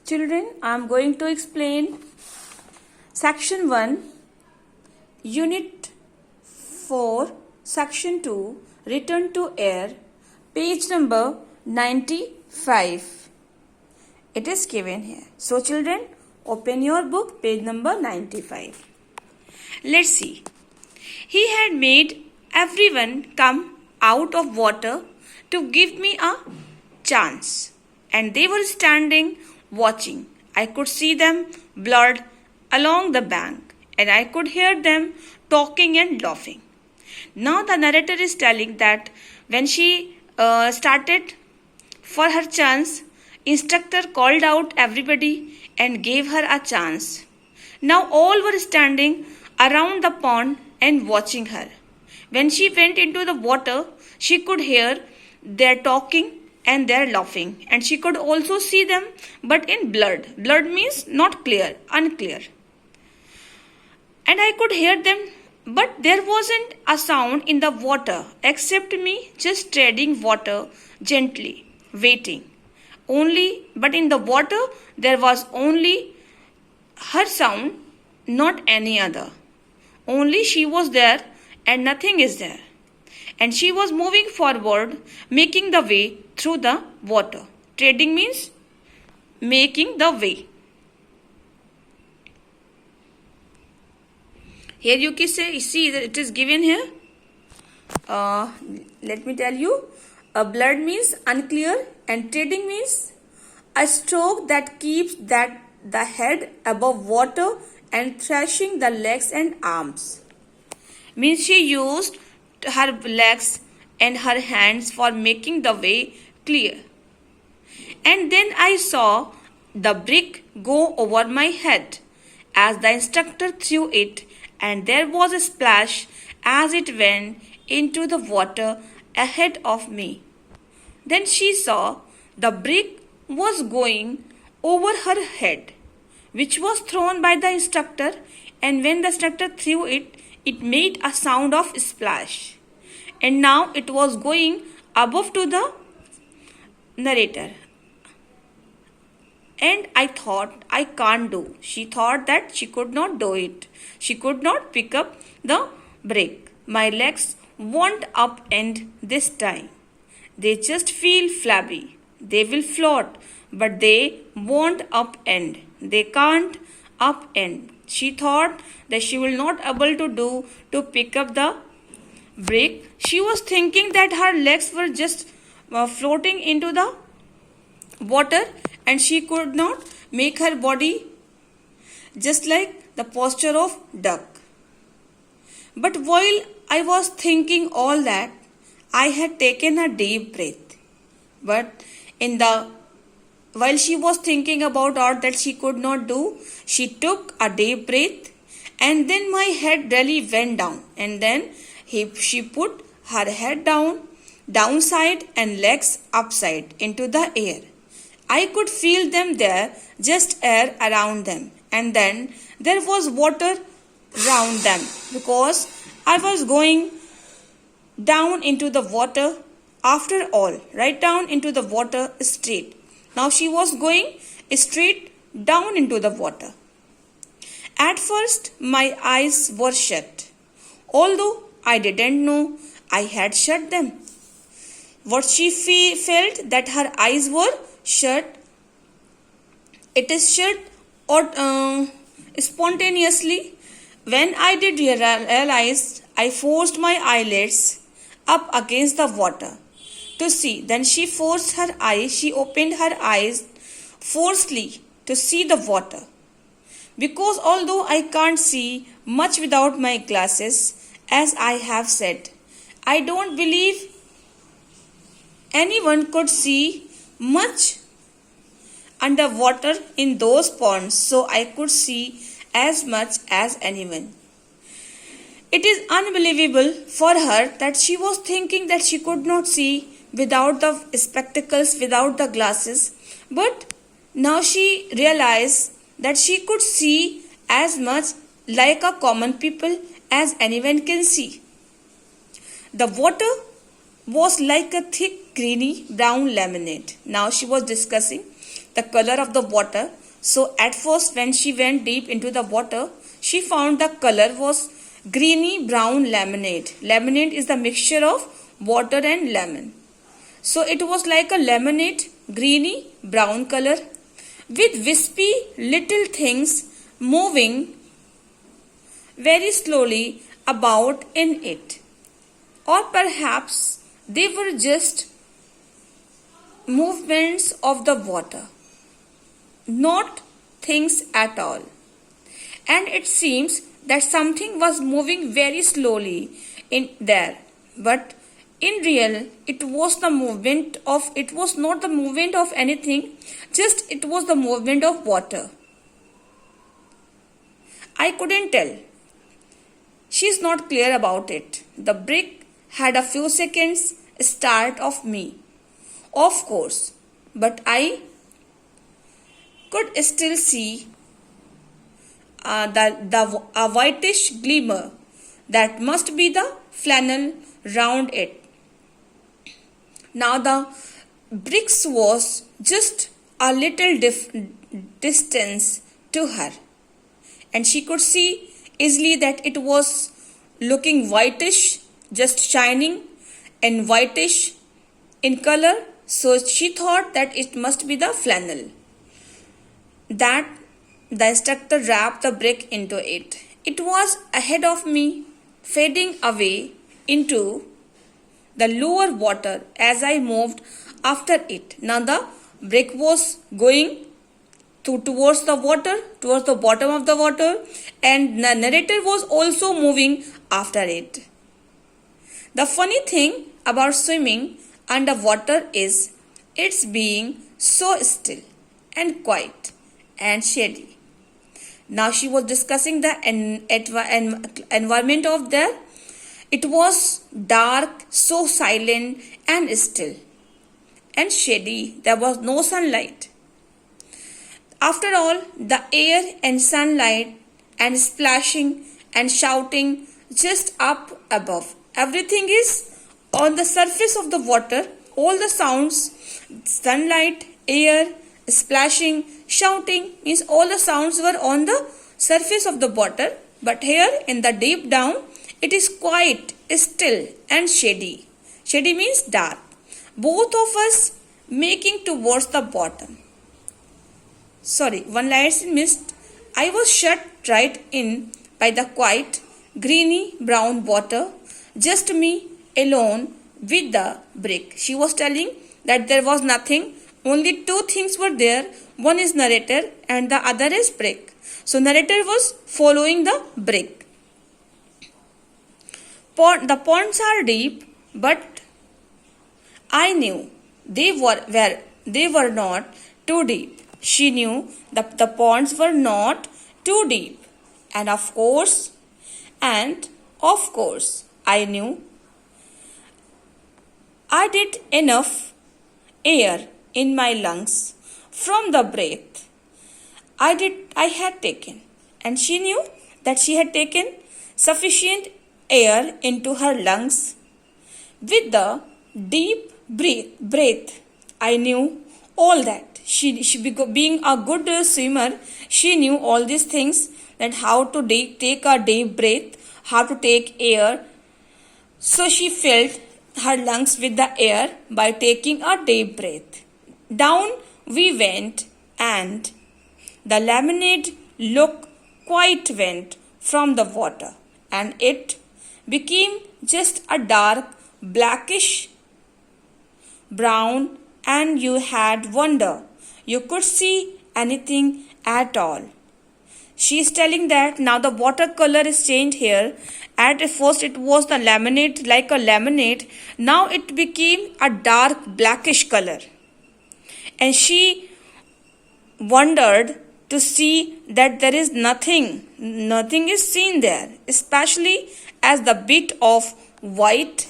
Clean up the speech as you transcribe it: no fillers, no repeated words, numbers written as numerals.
Children, I am going to explain Section 1, Unit 4, Section 2, Return to Air, page number 95. It is given here. So, children, open your book, page number 95. Let's see. He had made everyone come out of water to give me a chance, and they were standing watching. I could see them blurred along the bank, and I could hear them talking and laughing. Now the narrator is telling that when she started for her chance, instructor called out everybody and gave her a chance. Now all were standing around the pond and watching her. When she went into the water, she could hear their talking and their laughing, and she could also see them, but in blurred. Blurred means not clear, unclear. And I could hear them, but there wasn't a sound in the water except me just treading water gently, waiting. But in the water there was only her sound, not any other. Only she was there and nothing is there. And she was moving forward, making the way through the water. Treading means making the way. Here you can see that it is given here. Let me tell you. Blurred means unclear, and treading means a stroke that keeps the head above water and thrashing the legs and arms. Means she used her legs and her hands for making the way clear. And then I saw the brick go over my head as the instructor threw it, and there was a splash as it went into the water ahead of me. Then she saw the brick was going over her head, which was thrown by the instructor, and when the instructor threw it, it made a sound of splash. And now it was going above to the narrator. And I thought, I can't do. She thought that she could not do it. She could not pick up the brick. My legs won't up end this time. They just feel flabby. They will float, but they won't up end. They can't up end. She thought that she will not able to pick up the brick. She was thinking that her legs were just floating into the water, and she could not make her body just like the posture of duck. But while I was thinking all that, I had taken a deep breath. But while she was thinking about all that she could not do, she took a deep breath, and then my head really went down, and then she put her head downside and legs upside into the air. I could feel them there, just air around them, and then there was water around them because I was going down into the water after all, right down into the water straight. Now she was going straight down into the water. At first, my eyes were shut, although I didn't know I had shut them. What she felt that her eyes were shut. It is shut or spontaneously. When I did realize, I forced my eyelids up against the water to see. Then she forced her eyes. She opened her eyes forcefully to see the water. Because although I can't see much without my glasses, as I have said, I don't believe anyone could see much underwater in those ponds, so I could see as much as anyone. It is unbelievable for her that she was thinking that she could not see without the spectacles, without the glasses, but now she realized that she could see as much like a common people as anyone can see. The water was like a thick greeny brown lemonade. Now she was discussing the color of the water. So at first when she went deep into the water, she found the color was greeny brown lemonade. Lemonade is the mixture of water and lemon. So it was like a lemonade, greeny brown color with wispy little things moving very slowly about in it. Or perhaps they were just movements of the water, not things at all. And it seems that something was moving very slowly in there. But in real, it was not the movement of anything, just it was the movement of water. I couldn't tell. She's not clear about it. The brick had a few seconds start of me, of course, but I could still see a whitish glimmer that must be the flannel round it. Now the bricks was just a little distance to her, and she could see easily that it was looking whitish, just shining and whitish in color. So she thought that it must be the flannel that the instructor wrapped the brick into it. It was ahead of me, fading away into the lower water as I moved after it. Now the brick was going towards the water, towards the bottom of the water, and the narrator was also moving after it. The funny thing about swimming underwater is it's being so still and quiet and shady. Now she was discussing the environment of there. It was dark, so silent and still and shady. There was no sunlight. After all, the air and sunlight and splashing and shouting just up above. Everything is on the surface of the water. All the sounds, sunlight, air, splashing, shouting, means all the sounds were on the surface of the water. But here in the deep down, it is quiet, still and shady. Shady means dark. Both of us making towards the bottom. Sorry, one line is missed. I was shut right in by the quiet, greeny brown water, just me alone with the brick. She was telling that there was nothing, only two things were there. One is narrator and the other is brick. So narrator was following the brick. The ponds are deep, but I knew they were not too deep. She knew that the ponds were not too deep. And of course, I knew I did enough air in my lungs from the breath I had taken. And she knew that she had taken sufficient air into her lungs with the deep breath. I knew all that. Being a good swimmer, she knew all these things, that how to take a deep breath, how to take air. So she filled her lungs with the air by taking a deep breath. Down we went, and the lemonade looked quite went from the water, and it became just a dark blackish brown, and you had wonder you could see anything at all. She is telling that now the watercolor is changed here. At first it was the lemonade, like a lemonade. Now it became a dark blackish color. And she wondered to see that there is nothing is seen there, especially as the bit of white